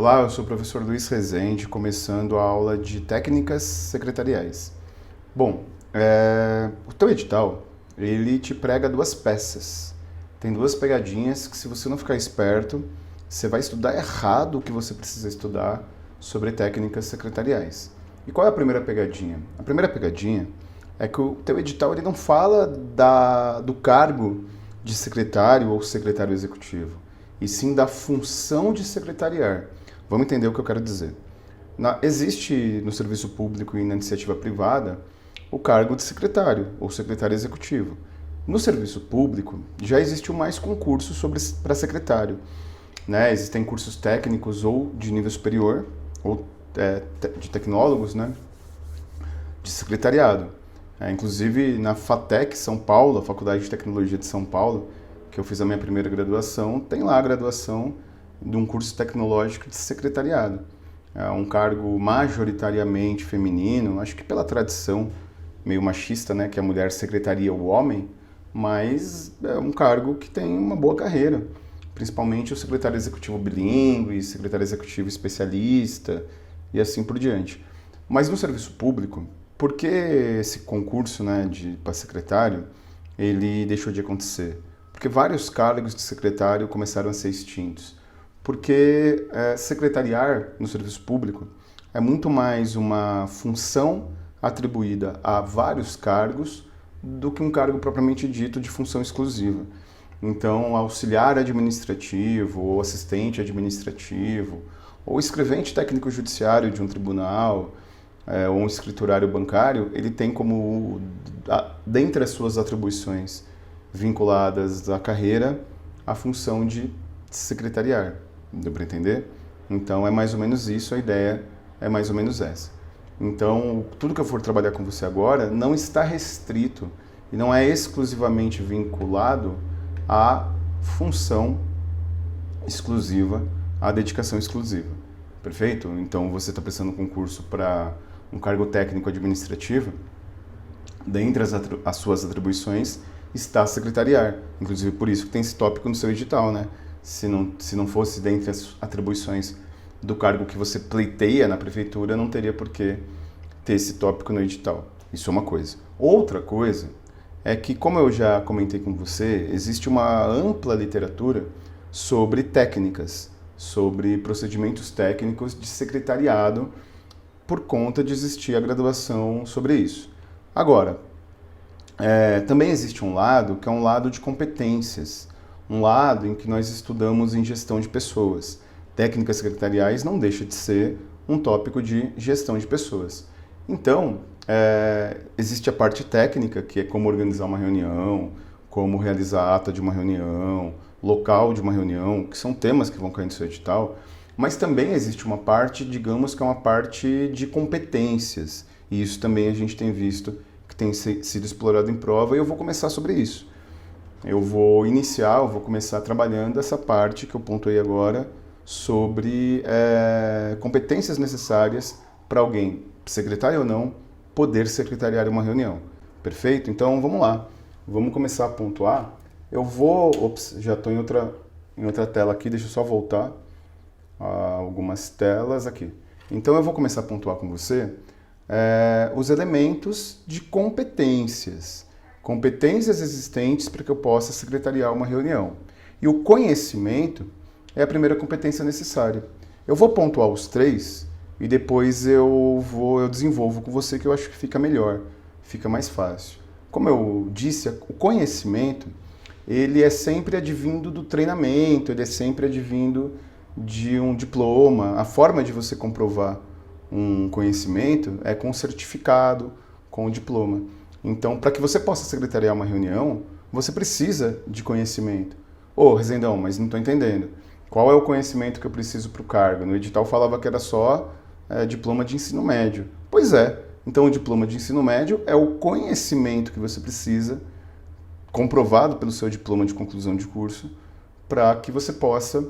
Olá, eu sou o professor Luiz Rezende, começando a aula de técnicas secretariais. Bom, o teu edital, ele te prega duas peças. Tem duas pegadinhas que, se você não ficar esperto, você vai estudar errado o que você precisa estudar sobre técnicas secretariais. E qual é a primeira pegadinha? A primeira pegadinha é que o teu edital ele não fala do cargo de secretário ou secretário executivo, e sim da função de secretariar. Vamos entender o que eu quero dizer. Existe no serviço público e na iniciativa privada o cargo de secretário ou secretário executivo. No serviço público já existe mais concursos para secretário. Né? Existem cursos técnicos ou de nível superior, ou de tecnólogos, né? De secretariado. Inclusive na FATEC São Paulo, a Faculdade de Tecnologia de São Paulo, que eu fiz a minha primeira graduação, tem lá a graduação de um curso tecnológico de secretariado. É um cargo majoritariamente feminino, acho que pela tradição meio machista, né, que a mulher secretaria o homem, mas é um cargo que tem uma boa carreira, principalmente o secretário executivo bilíngue, secretário executivo especialista e assim por diante. Mas no serviço público, por que esse concurso, né, para secretário, ele deixou de acontecer? Porque vários cargos de secretário começaram a ser extintos. Porque secretariar no serviço público é muito mais uma função atribuída a vários cargos do que um cargo propriamente dito de função exclusiva. Então, auxiliar administrativo, ou assistente administrativo, ou escrevente técnico judiciário de um tribunal, ou um escriturário bancário, ele tem como, dentre as suas atribuições vinculadas à carreira, a função de secretariar. Deu para entender? Então é mais ou menos isso, a ideia é mais ou menos essa. Então, tudo que eu for trabalhar com você agora não está restrito e não é exclusivamente vinculado à função exclusiva, à dedicação exclusiva. Perfeito? Então, você está prestando um concurso para um cargo técnico administrativo, dentre as suas atribuições está secretariar. Inclusive, por isso que tem esse tópico no seu edital, né? Se não fosse dentre as atribuições do cargo que você pleiteia na prefeitura, não teria por que ter esse tópico no edital. Isso é uma coisa. Outra coisa é que, como eu já comentei com você, existe uma ampla literatura sobre técnicas, sobre procedimentos técnicos de secretariado, por conta de existir a graduação sobre isso. Agora, também existe um lado que é um lado de competências, um lado em que nós estudamos em gestão de pessoas. Técnicas secretariais não deixa de ser um tópico de gestão de pessoas. Então, existe a parte técnica, que é como organizar uma reunião, como realizar a ata de uma reunião, local de uma reunião, que são temas que vão cair no seu edital, mas também existe uma parte, digamos, que é uma parte de competências, e isso também a gente tem visto que tem sido explorado em prova, e eu vou começar sobre isso. Eu vou começar trabalhando essa parte que eu pontuei agora sobre competências necessárias para alguém, secretário ou não, poder secretariar uma reunião. Perfeito? Então vamos lá. Vamos começar a pontuar. Já estou em outra tela aqui, deixa eu só voltar algumas telas aqui. Então eu vou começar a pontuar com você os elementos de competências. Competências existentes para que eu possa secretariar uma reunião. E o conhecimento é a primeira competência necessária. Eu vou pontuar os três e depois eu desenvolvo com você, que eu acho que fica melhor, fica mais fácil. Como eu disse, o conhecimento, ele é sempre advindo do treinamento, ele é sempre advindo de um diploma. A forma de você comprovar um conhecimento é com certificado, com o diploma. Então, para que você possa secretariar uma reunião, você precisa de conhecimento. Rezendão, mas não estou entendendo. Qual é o conhecimento que eu preciso para o cargo? No edital falava que era só diploma de ensino médio. Pois é. Então, o diploma de ensino médio é o conhecimento que você precisa, comprovado pelo seu diploma de conclusão de curso, para que você possa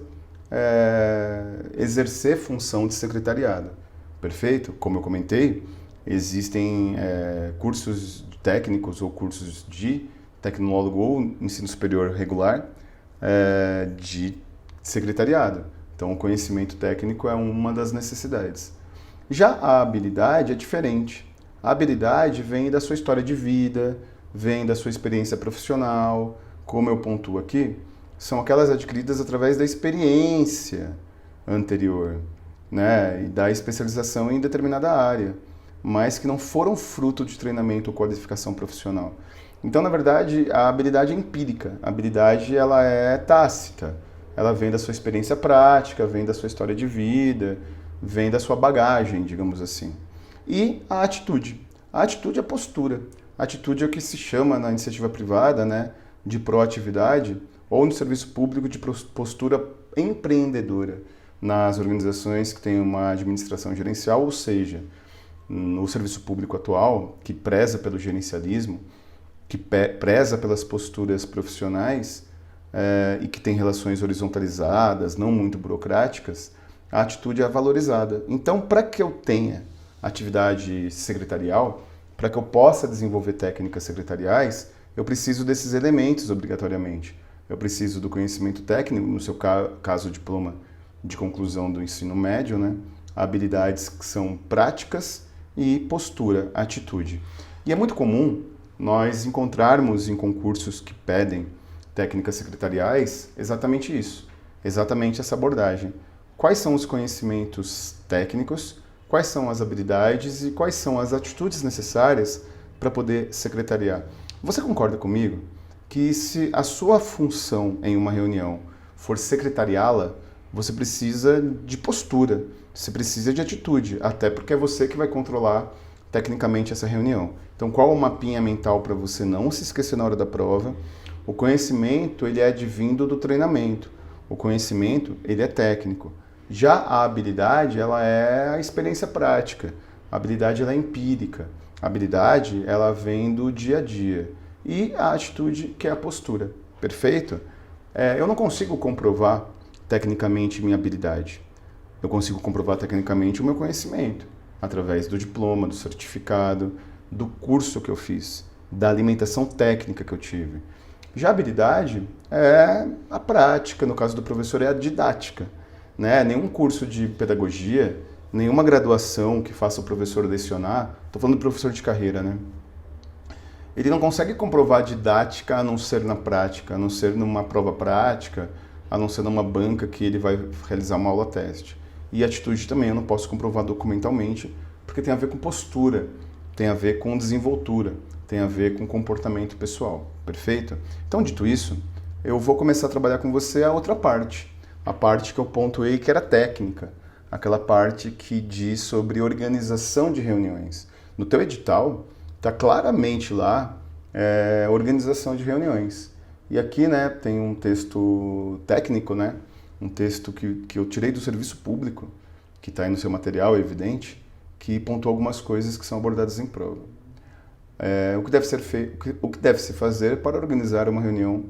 exercer função de secretariado. Perfeito? Como eu comentei, existem cursos técnicos ou cursos de tecnólogo ou ensino superior regular de secretariado. Então, o conhecimento técnico é uma das necessidades. Já a habilidade é diferente. A habilidade vem da sua história de vida, vem da sua experiência profissional, como eu pontuo aqui, são aquelas adquiridas através da experiência anterior, né, e da especialização em determinada área, mas que não foram fruto de treinamento ou qualificação profissional. Então, na verdade, a habilidade é empírica, a habilidade ela é tácita, ela vem da sua experiência prática, vem da sua história de vida, vem da sua bagagem, digamos assim. E a atitude. A atitude é postura. A atitude é o que se chama na iniciativa privada, né, de proatividade, ou no serviço público de postura empreendedora, nas organizações que têm uma administração gerencial, ou seja, no serviço público atual, que preza pelo gerencialismo, que preza pelas posturas profissionais e que tem relações horizontalizadas, não muito burocráticas, a atitude é valorizada. Então, para que eu tenha atividade secretarial, para que eu possa desenvolver técnicas secretariais, eu preciso desses elementos obrigatoriamente. Eu preciso do conhecimento técnico, no seu caso, diploma de conclusão do ensino médio, né? Habilidades que são práticas e postura, atitude. E é muito comum nós encontrarmos em concursos que pedem técnicas secretariais exatamente isso, exatamente essa abordagem. Quais são os conhecimentos técnicos, quais são as habilidades e quais são as atitudes necessárias para poder secretariar? Você concorda comigo que se a sua função em uma reunião for secretariá-la, você precisa de postura, você precisa de atitude, até porque é você que vai controlar tecnicamente essa reunião. Então, qual o mapinha mental para você não se esquecer na hora da prova? O conhecimento, ele é advindo do treinamento. O conhecimento, ele é técnico. Já a habilidade, ela é a experiência prática. A habilidade, ela é empírica. A habilidade, ela vem do dia a dia. E a atitude, que é a postura. Perfeito? Eu não consigo comprovar tecnicamente minha habilidade. Eu consigo comprovar tecnicamente o meu conhecimento, através do diploma, do certificado, do curso que eu fiz, da alimentação técnica que eu tive. Já a habilidade é a prática, no caso do professor é a didática, né? Nenhum curso de pedagogia, nenhuma graduação que faça o professor lecionar, estou falando do professor de carreira, né? Ele não consegue comprovar a didática a não ser na prática, a não ser numa prova prática, a não ser numa banca que ele vai realizar uma aula teste. E atitude também eu não posso comprovar documentalmente, porque tem a ver com postura, tem a ver com desenvoltura, tem a ver com comportamento pessoal, perfeito? Então, dito isso, eu vou começar a trabalhar com você a outra parte, a parte que eu pontuei que era técnica, aquela parte que diz sobre organização de reuniões. No teu edital, está claramente lá organização de reuniões. E aqui, né, tem um texto técnico, né, um texto que eu tirei do serviço público, que está aí no seu material, é evidente, que pontua algumas coisas que são abordadas em prova. O que deve ser feito, o que deve se fazer para organizar uma reunião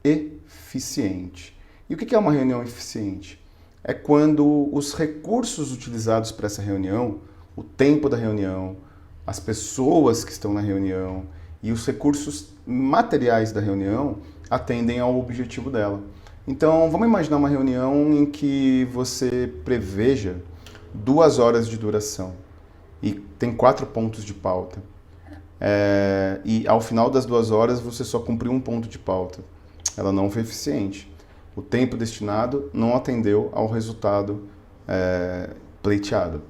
eficiente. E o que é uma reunião eficiente? É quando os recursos utilizados para essa reunião, o tempo da reunião, as pessoas que estão na reunião e os recursos materiais da reunião atendem ao objetivo dela. Então, vamos imaginar uma reunião em que você preveja 2 horas de duração e tem 4 pontos de pauta. E ao final das 2 horas você só cumpriu 1 ponto de pauta. Ela não foi eficiente. O tempo destinado não atendeu ao resultado pleiteado.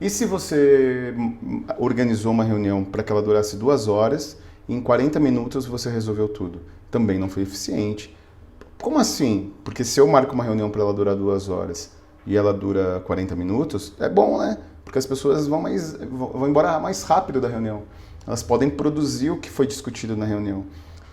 E se você organizou uma reunião para que ela durasse 2 horas e em 40 minutos você resolveu tudo? Também não foi eficiente. Como assim? Porque se eu marco uma reunião para ela durar 2 horas e ela dura 40 minutos, é bom, né? Porque as pessoas vão embora mais rápido da reunião. Elas podem produzir o que foi discutido na reunião.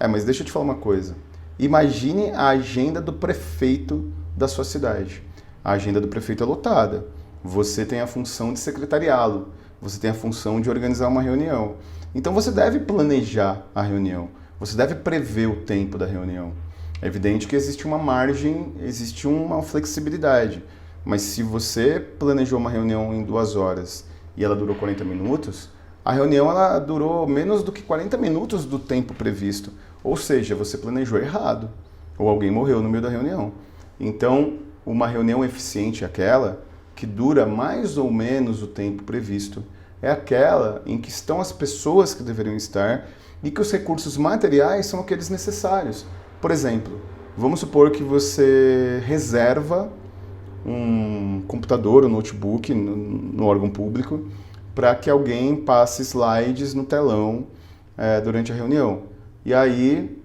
Mas deixa eu te falar uma coisa. Imagine a agenda do prefeito da sua cidade. A agenda do prefeito é lotada. Você tem a função de secretariá-lo. Você tem a função de organizar uma reunião. Então você deve planejar a reunião. Você deve prever o tempo da reunião. É evidente que existe uma margem, existe uma flexibilidade. Mas se você planejou uma reunião em 2 horas e ela durou 40 minutos, a reunião ela durou menos do que 40 minutos do tempo previsto. Ou seja, você planejou errado. Ou alguém morreu no meio da reunião. Então, uma reunião eficiente é aquela que dura mais ou menos o tempo previsto, é aquela em que estão as pessoas que deveriam estar e que os recursos materiais são aqueles necessários. Por exemplo, vamos supor que você reserva um computador ou notebook no órgão público para que alguém passe slides no telão durante a reunião. E aí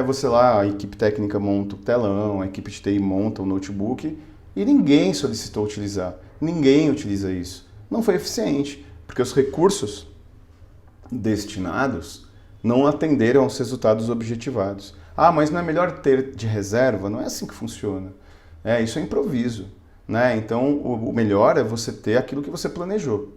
você lá, a equipe técnica monta o telão, a equipe de TI monta o notebook e ninguém solicitou utilizar. Ninguém utiliza isso. Não foi eficiente, porque os recursos destinados não atenderam aos resultados objetivados. Ah, mas não é melhor ter de reserva? Não é assim que funciona. Isso é improviso, né? Então, o melhor é você ter aquilo que você planejou.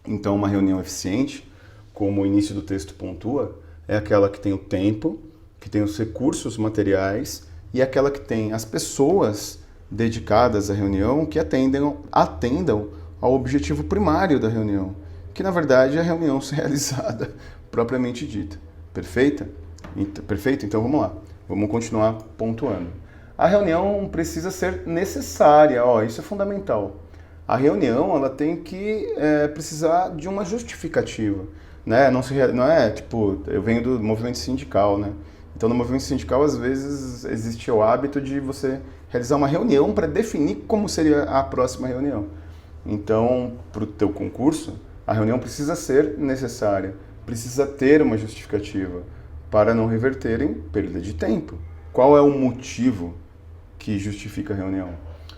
Então, uma reunião eficiente, como o início do texto pontua, é aquela que tem o tempo, que tem os recursos materiais e aquela que tem as pessoas dedicadas à reunião que atendam ao objetivo primário da reunião, que na verdade é a reunião ser realizada propriamente dita. Perfeito? Então vamos lá. Vamos continuar pontuando. A reunião precisa ser necessária, isso é fundamental. A reunião ela tem que precisar de uma justificativa, né? Não é tipo, eu venho do movimento sindical, né? Então no movimento sindical às vezes existe o hábito de você realizar uma reunião para definir como seria a próxima reunião. Então, para o teu concurso, a reunião precisa ser necessária, precisa ter uma justificativa para não reverter em perda de tempo. Qual é o motivo que justifica a reunião?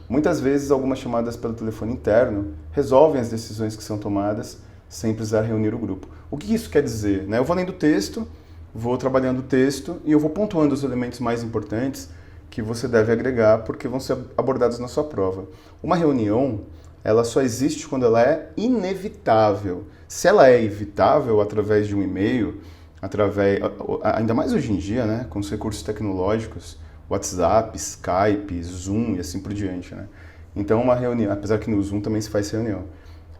Muitas vezes, algumas chamadas pelo telefone interno resolvem as decisões que são tomadas sem precisar reunir o grupo. O que isso quer dizer? Eu vou lendo o texto, vou trabalhando o texto e eu vou pontuando os elementos mais importantes que você deve agregar porque vão ser abordados na sua prova. Uma reunião, ela só existe quando ela é inevitável. Se ela é evitável através de um e-mail, ainda mais hoje em dia, né, com os recursos tecnológicos, WhatsApp, Skype, Zoom e assim por diante, né? Então uma reunião, apesar que no Zoom também se faz reunião.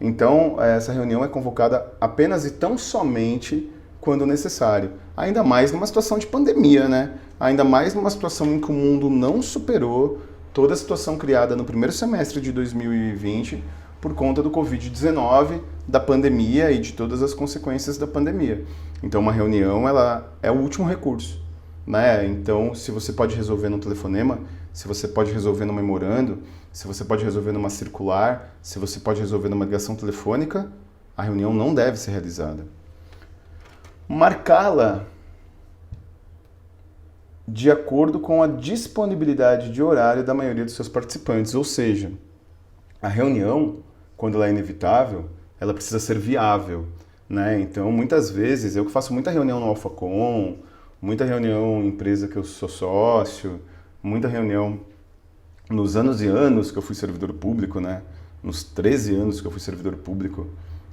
Então essa reunião é convocada apenas e tão somente quando necessário. Ainda mais numa situação de pandemia, né? Ainda mais numa situação em que o mundo não superou toda a situação criada no primeiro semestre de 2020 por conta do Covid-19, da pandemia e de todas as consequências da pandemia. Então uma reunião ela é o último recurso, né? Então se você pode resolver num telefonema, se você pode resolver num memorando, se você pode resolver numa circular, se você pode resolver numa ligação telefônica, a reunião não deve ser realizada. Marcá-la de acordo com a disponibilidade de horário da maioria dos seus participantes, ou seja, a reunião, quando ela é inevitável, ela precisa ser viável, né? Então, muitas vezes, eu que faço muita reunião no AlphaCom, muita reunião em empresa que eu sou sócio, muita reunião nos anos e anos que eu fui servidor público, né? Nos 13 anos que eu fui servidor público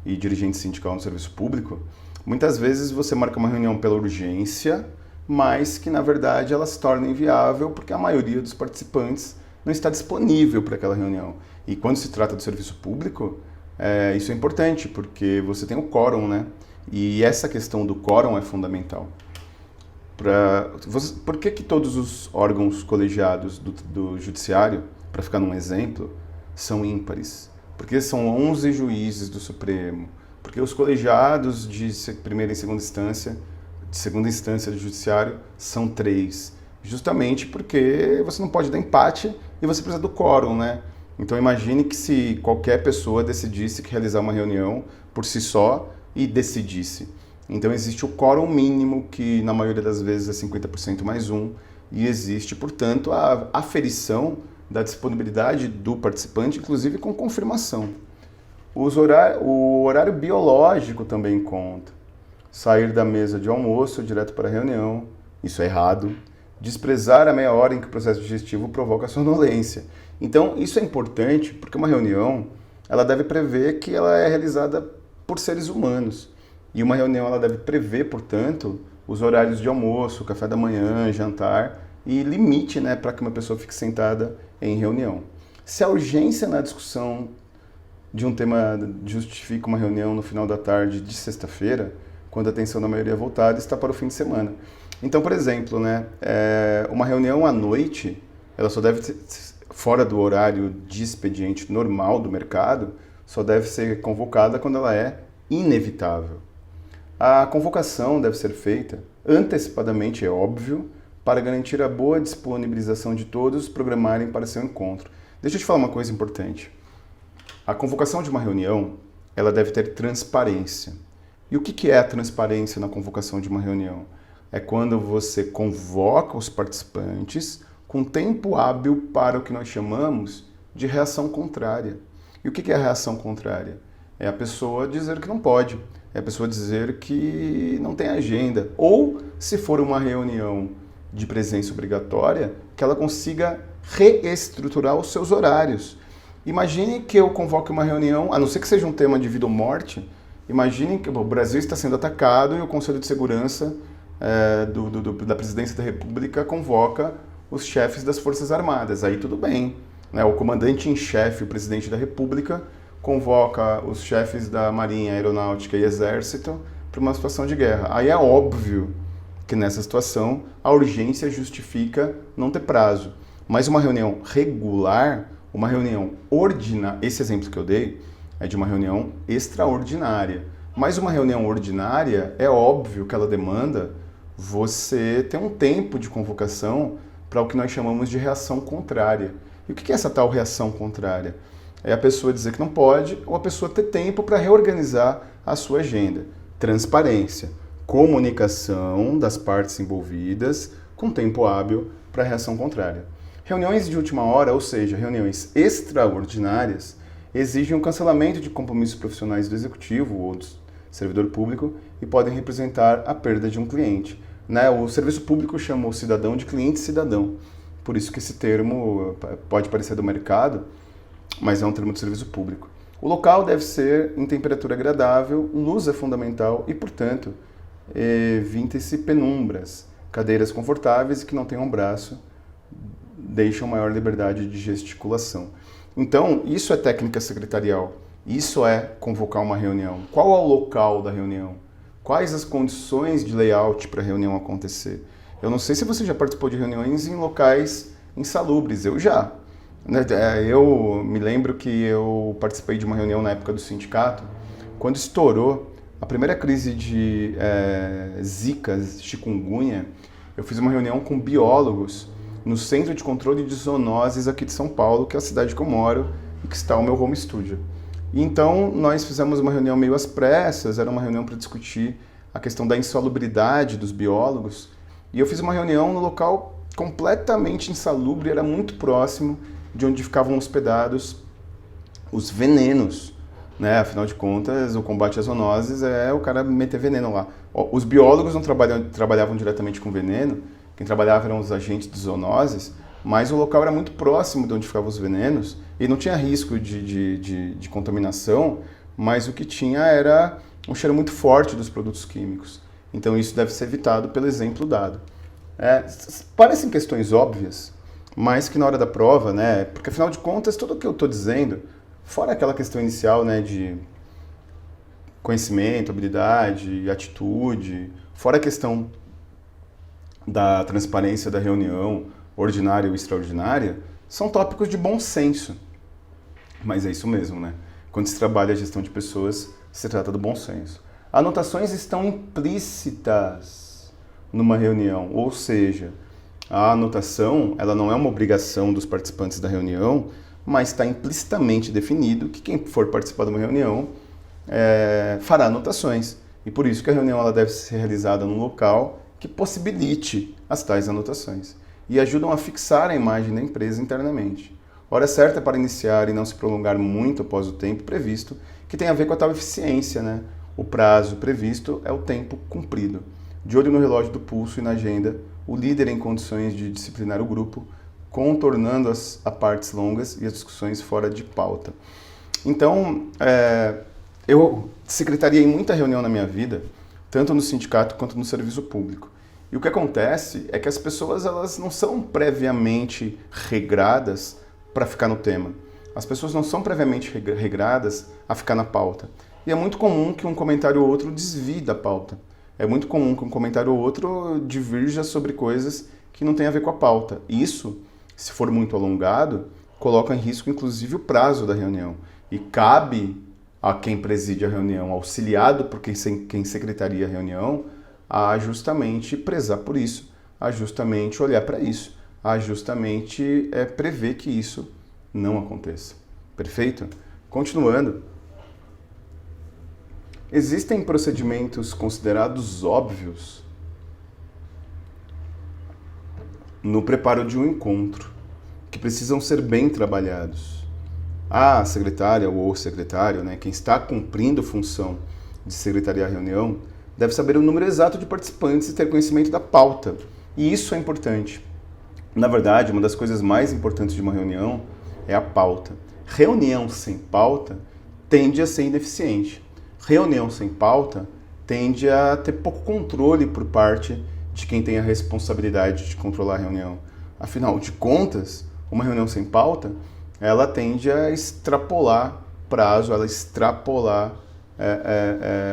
e dirigente sindical no serviço público, muitas vezes você marca uma reunião pela urgência, mas que na verdade ela se torna inviável porque a maioria dos participantes não está disponível para aquela reunião. E quando se trata do serviço público, isso é importante porque você tem o quórum, né? E essa questão do quórum é fundamental. Por que todos os órgãos colegiados do judiciário, para ficar num exemplo, são ímpares? Porque são 11 juízes do Supremo. Porque os colegiados de primeira e segunda instância, de segunda instância do judiciário, são 3. Justamente porque você não pode dar empate e você precisa do quórum, né? Então imagine que se qualquer pessoa decidisse realizar uma reunião por si só e decidisse. Então existe o quórum mínimo, que na maioria das vezes é 50% mais 1, e existe, portanto, a aferição da disponibilidade do participante, inclusive com confirmação. O horário biológico também conta. Sair da mesa de almoço direto para a reunião, isso é errado. Desprezar a meia hora em que o processo digestivo provoca sonolência. Então, isso é importante porque uma reunião ela deve prever que ela é realizada por seres humanos. E uma reunião ela deve prever, portanto, os horários de almoço, café da manhã, jantar e limite, né, para que uma pessoa fique sentada em reunião. Se a urgência na discussão de um tema justifica uma reunião no final da tarde de sexta-feira, quando a atenção da maioria voltada está para o fim de semana. Então, por exemplo, né, uma reunião à noite, ela só deve ser, fora do horário de expediente normal do mercado, só deve ser convocada quando ela é inevitável. A convocação deve ser feita antecipadamente, é óbvio, para garantir a boa disponibilização de todos programarem para seu encontro. Deixa eu te falar uma coisa importante. A convocação de uma reunião, ela deve ter transparência. E o que é a transparência na convocação de uma reunião? É quando você convoca os participantes com tempo hábil para o que nós chamamos de reação contrária. E o que é a reação contrária? É a pessoa dizer que não pode, é a pessoa dizer que não tem agenda. Ou, se for uma reunião de presença obrigatória, que ela consiga reestruturar os seus horários. Imagine que eu convoque uma reunião, a não ser que seja um tema de vida ou morte, imagine que o Brasil está sendo atacado e o Conselho de Segurança da Presidência da República convoca os chefes das Forças Armadas. Aí tudo bem, né? O comandante em chefe, o Presidente da República, convoca os chefes da Marinha, Aeronáutica e Exército para uma situação de guerra. Aí é óbvio que nessa situação a urgência justifica não ter prazo. Mas uma reunião regular, uma reunião ordinária, esse exemplo que eu dei é de uma reunião extraordinária. Mas uma reunião ordinária, é óbvio que ela demanda você ter um tempo de convocação para o que nós chamamos de reação contrária. E o que é essa tal reação contrária? É a pessoa dizer que não pode ou a pessoa ter tempo para reorganizar a sua agenda. Transparência, comunicação das partes envolvidas com tempo hábil para a reação contrária. Reuniões de última hora, ou seja, reuniões extraordinárias, exigem o cancelamento de compromissos profissionais do executivo ou do servidor público e podem representar a perda de um cliente. O serviço público chama o cidadão de cliente-cidadão. Por isso que esse termo pode parecer do mercado, mas é um termo de serviço público. O local deve ser em temperatura agradável, luz é fundamental e, portanto, evite-se penumbras. Cadeiras confortáveis e que não tenham braço deixam maior liberdade de gesticulação. Então, isso é técnica secretarial. Isso é convocar uma reunião. Qual é o local da reunião? Quais as condições de layout para a reunião acontecer? Eu não sei se você já participou de reuniões em locais insalubres. Eu já. Eu me lembro que eu participei de uma reunião na época do sindicato, quando estourou a primeira crise de Zika, chikungunya. Eu fiz uma reunião com biólogos no Centro de Controle de Zoonoses aqui de São Paulo, que é a cidade que eu moro e que está o meu home studio. E então nós fizemos uma reunião meio às pressas, era uma reunião para discutir a questão da insalubridade dos biólogos. E eu fiz uma reunião no local completamente insalubre, era muito próximo de onde ficavam hospedados os venenos, né? Afinal de contas, o combate às zoonoses é o cara meter veneno lá. Os biólogos não trabalhavam diretamente com veneno, quem trabalhava eram os agentes de zoonoses, mas o local era muito próximo de onde ficavam os venenos e não tinha risco de contaminação, mas o que tinha era um cheiro muito forte dos produtos químicos. Então isso deve ser evitado pelo exemplo dado. Parecem questões óbvias, mas que na hora da prova, né, porque afinal de contas tudo o que eu estou dizendo, fora aquela questão inicial, né, de conhecimento, habilidade, atitude, fora a questão da transparência da reunião, ordinária ou extraordinária, são tópicos de bom senso. Mas é isso mesmo, né? Quando se trabalha a gestão de pessoas, se trata do bom senso. Anotações estão implícitas numa reunião, ou seja, a anotação ela não é uma obrigação dos participantes da reunião, mas está implicitamente definido que quem for participar de uma reunião fará anotações. E por isso que a reunião ela deve ser realizada num local que possibilite as tais anotações e ajudam a fixar a imagem da empresa internamente. Hora certa para iniciar e não se prolongar muito após o tempo previsto, que tem a ver com a tal eficiência, né? O prazo previsto é o tempo cumprido. De olho no relógio do pulso e na agenda, o líder em condições de disciplinar o grupo, contornando as partes longas e as discussões fora de pauta. Então, eu secretariei muita reunião na minha vida, tanto no sindicato quanto no serviço público. E o que acontece é que as pessoas elas não são previamente regradas para ficar no tema. As pessoas não são previamente regradas a ficar na pauta. E é muito comum que um comentário ou outro desvie da pauta. É muito comum que um comentário ou outro divirja sobre coisas que não têm a ver com a pauta. Isso Se for muito alongado, coloca em risco inclusive o prazo da reunião. E cabe a quem preside a reunião, auxiliado por quem secretaria a reunião, a justamente prezar por isso, a justamente olhar para isso, a justamente prever que isso não aconteça. Perfeito? Continuando. Existem procedimentos considerados óbvios no preparo de um encontro, que precisam ser bem trabalhados. A secretária ou o secretário, quem está cumprindo função de secretariar a reunião, deve saber o número exato de participantes e ter conhecimento da pauta. E isso é importante. Na verdade, uma das coisas mais importantes de uma reunião é a pauta. Reunião sem pauta tende a ser ineficiente. Reunião sem pauta tende a ter pouco controle por parte de quem tem a responsabilidade de controlar a reunião. Afinal de contas, uma reunião sem pauta, ela tende a extrapolar prazo, ela extrapolar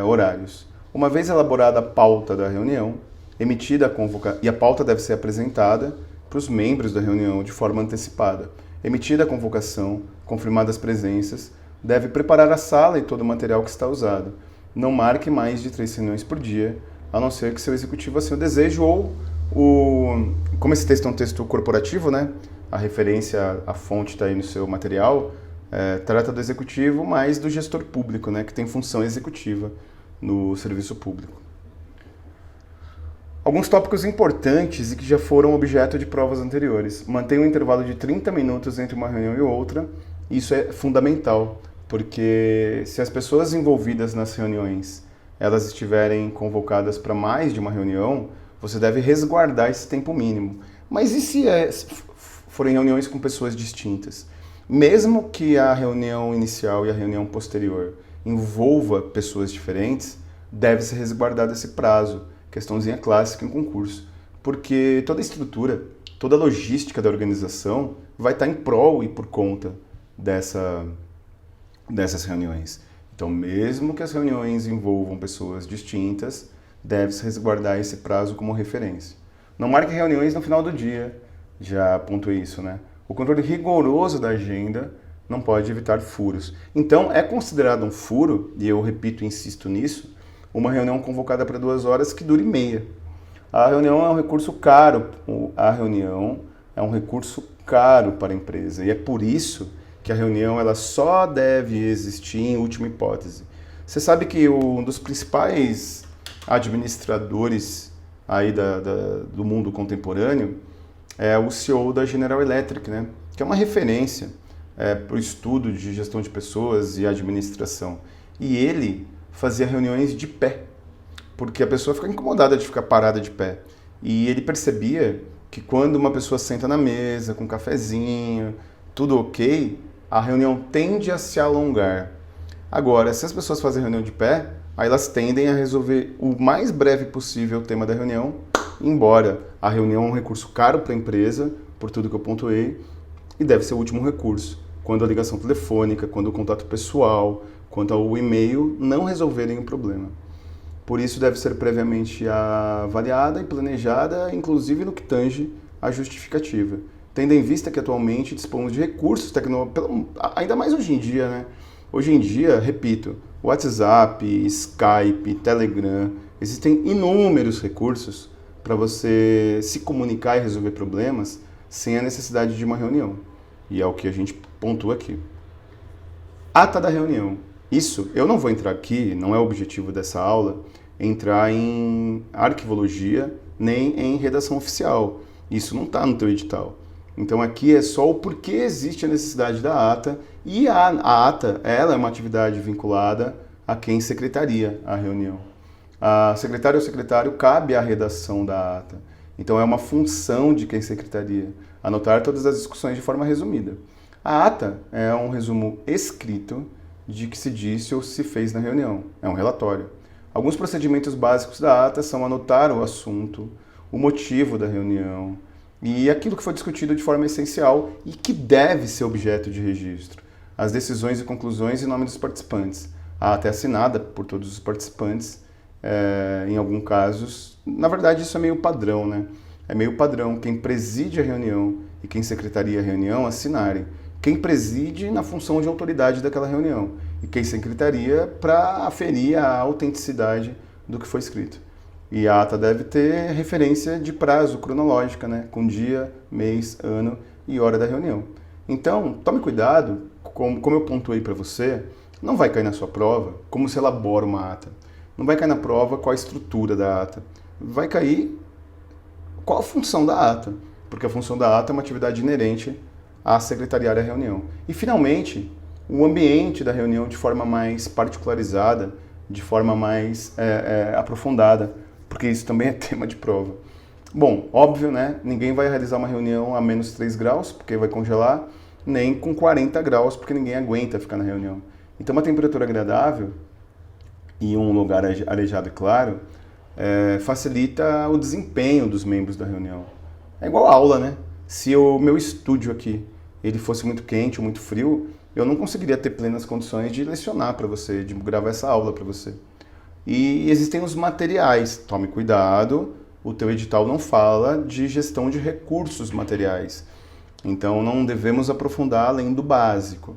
horários. Uma vez elaborada a pauta da reunião, emitida a convocação, e a pauta deve ser apresentada para os membros da reunião de forma antecipada. Emitida a convocação, confirmadas as presenças, deve preparar a sala e todo o material que está usado. Não marque mais de 3 reuniões por dia, a não ser que seu executivo assim o deseje ou como esse texto é um texto corporativo, a referência, a fonte está aí no seu material, trata do executivo, mas do gestor público, que tem função executiva no serviço público. Alguns tópicos importantes e que já foram objeto de provas anteriores. Mantenha um intervalo de 30 minutos entre uma reunião e outra. Isso é fundamental, porque se as pessoas envolvidas nas reuniões elas estiverem convocadas para mais de uma reunião, você deve resguardar esse tempo mínimo. Mas e se forem reuniões com pessoas distintas? Mesmo que a reunião inicial e a reunião posterior envolva pessoas diferentes, deve ser resguardado esse prazo. Questãozinha clássica em concurso. Porque toda a estrutura, toda a logística da organização vai estar em prol e por conta dessas reuniões. Então, mesmo que as reuniões envolvam pessoas distintas, deve-se resguardar esse prazo como referência. Não marque reuniões no final do dia, já pontuei isso, O controle rigoroso da agenda não pode evitar furos. Então, é considerado um furo, e eu repito e insisto nisso, uma reunião convocada para 2 horas que dure meia. A reunião é um recurso caro. A reunião é um recurso caro para a empresa. E é por isso que a reunião ela só deve existir em última hipótese. Você sabe que um dos principais administradores aí do mundo contemporâneo é o CEO da General Electric, que é uma referência para o estudo de gestão de pessoas e administração. E ele fazia reuniões de pé, porque a pessoa fica incomodada de ficar parada de pé. E ele percebia que quando uma pessoa senta na mesa, com um cafezinho, tudo ok, a reunião tende a se alongar. Agora, se as pessoas fazem reunião de pé, aí elas tendem a resolver o mais breve possível o tema da reunião, embora a reunião é um recurso caro para a empresa, por tudo que eu pontuei, e deve ser o último recurso, quando a ligação telefônica, quando o contato pessoal, quanto ao e-mail, não resolverem o problema. Por isso deve ser previamente avaliada e planejada, inclusive no que tange a justificativa. Tendo em vista que atualmente dispomos de recursos tecnológicos, ainda mais hoje em dia, Hoje em dia, repito, WhatsApp, Skype, Telegram, existem inúmeros recursos para você se comunicar e resolver problemas sem a necessidade de uma reunião. E é o que a gente pontua aqui. Ata da reunião. Isso, eu não vou entrar aqui, não é o objetivo dessa aula, entrar em arquivologia nem em redação oficial. Isso não está no teu edital. Então aqui é só o porquê existe a necessidade da ata, e a ata, ela é uma atividade vinculada a quem secretaria a reunião. A secretária ou secretário cabe a redação da ata. Então é uma função de quem secretaria, anotar todas as discussões de forma resumida. A ata é um resumo escrito de que se disse ou se fez na reunião. É um relatório. Alguns procedimentos básicos da ata são anotar o assunto, o motivo da reunião e aquilo que foi discutido de forma essencial e que deve ser objeto de registro. As decisões e conclusões em nome dos participantes. A ata é assinada por todos os participantes, em alguns casos. Na verdade, isso é meio padrão, é meio padrão quem preside a reunião e quem secretaria a reunião assinarem. Quem preside na função de autoridade daquela reunião e quem secretaria para aferir a autenticidade do que foi escrito. E a ata deve ter referência de prazo cronológica, né? Com dia, mês, ano e hora da reunião. Então, tome cuidado, como eu pontuei para você, não vai cair na sua prova como se elabora uma ata. Não vai cair na prova qual a estrutura da ata. Vai cair qual a função da ata, porque a função da ata é uma atividade inerente à secretariar a reunião. E, finalmente, o ambiente da reunião de forma mais particularizada, de forma mais aprofundada, porque isso também é tema de prova. Bom, óbvio, né? Ninguém vai realizar uma reunião a menos 3 graus, porque vai congelar, nem com 40 graus, porque ninguém aguenta ficar na reunião. Então, uma temperatura agradável e um lugar arejado e claro facilita o desempenho dos membros da reunião. É igual a aula, né? Se o meu estúdio aqui ele fosse muito quente ou muito frio, eu não conseguiria ter plenas condições de lecionar para você, de gravar essa aula para você. E existem os materiais. Tome cuidado, o teu edital não fala de gestão de recursos materiais. Então não devemos aprofundar além do básico.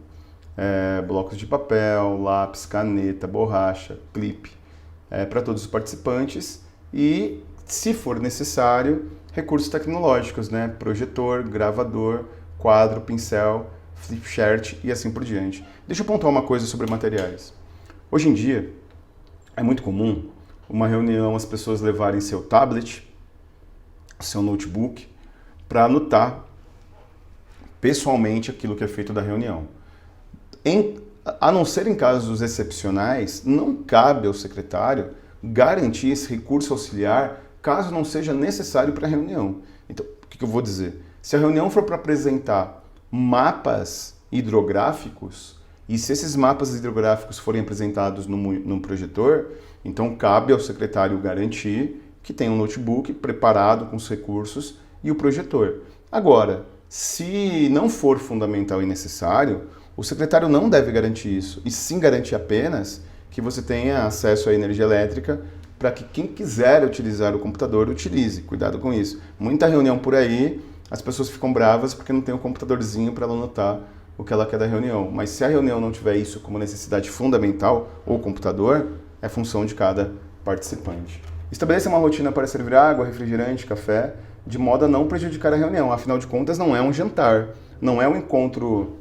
Blocos de papel, lápis, caneta, borracha, clipe, para todos os participantes e, se for necessário, recursos tecnológicos, né? Projetor, gravador, quadro, pincel, flipchart e assim por diante. Deixa eu pontuar uma coisa sobre materiais. Hoje em dia, é muito comum uma reunião as pessoas levarem seu tablet, seu notebook, para anotar pessoalmente aquilo que é feito da reunião. A não ser em casos excepcionais, não cabe ao secretário garantir esse recurso auxiliar caso não seja necessário para a reunião. Então, o que eu vou dizer? Se a reunião for para apresentar mapas hidrográficos, e se esses mapas hidrográficos forem apresentados no projetor, então cabe ao secretário garantir que tem um notebook preparado com os recursos e o projetor. Agora, se não for fundamental e necessário, o secretário não deve garantir isso, e sim garantir apenas que você tenha acesso à energia elétrica para que quem quiser utilizar o computador utilize. Cuidado com isso. Muita reunião por aí, as pessoas ficam bravas porque não tem um computadorzinho para ela anotar o que ela quer da reunião. Mas se a reunião não tiver isso como necessidade fundamental, ou computador, é função de cada participante. Estabeleça uma rotina para servir água, refrigerante, café, de modo a não prejudicar a reunião. Afinal de contas, não é um jantar, não é um encontro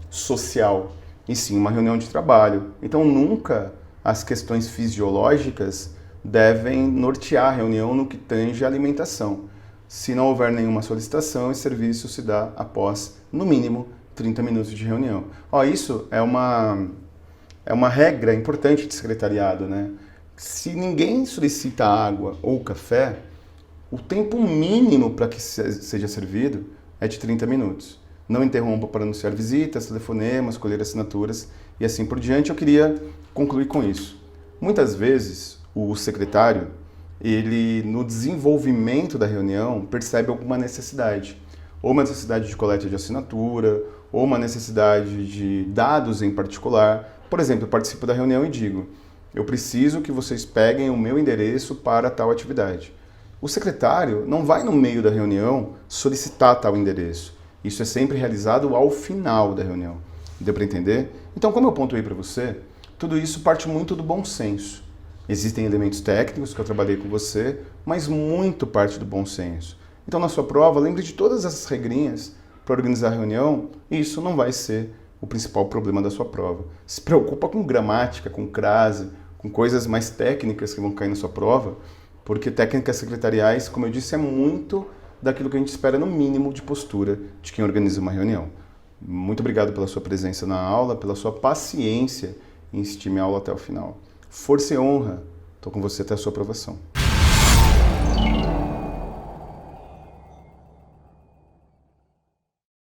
social, e sim uma reunião de trabalho. Então, nunca as questões fisiológicas devem nortear a reunião no que tange a alimentação. Se não houver nenhuma solicitação, esse serviço se dá após, no mínimo, 30 minutos de reunião. Isso é uma regra importante de secretariado, né? Se ninguém solicita água ou café, o tempo mínimo para que seja servido é de 30 minutos. Não interrompa para anunciar visitas, telefonemas, colher assinaturas e assim por diante. Eu queria concluir com isso. Muitas vezes, o secretário, ele no desenvolvimento da reunião, percebe alguma necessidade. Ou uma necessidade de coleta de assinatura, ou uma necessidade de dados em particular. Por exemplo, eu participo da reunião e digo, eu preciso que vocês peguem o meu endereço para tal atividade. O secretário não vai no meio da reunião solicitar tal endereço. Isso é sempre realizado ao final da reunião. Deu para entender? Então, como eu pontuei para você, tudo isso parte muito do bom senso. Existem elementos técnicos que eu trabalhei com você, mas muito parte do bom senso. Então, na sua prova, lembre de todas essas regrinhas para organizar a reunião, e isso não vai ser o principal problema da sua prova. Se preocupa com gramática, com crase, com coisas mais técnicas que vão cair na sua prova, porque técnicas secretariais, como eu disse, é muito daquilo que a gente espera no mínimo de postura de quem organiza uma reunião. Muito obrigado pela sua presença na aula, pela sua paciência em assistir minha aula até o final. Força e honra. Estou com você até a sua aprovação.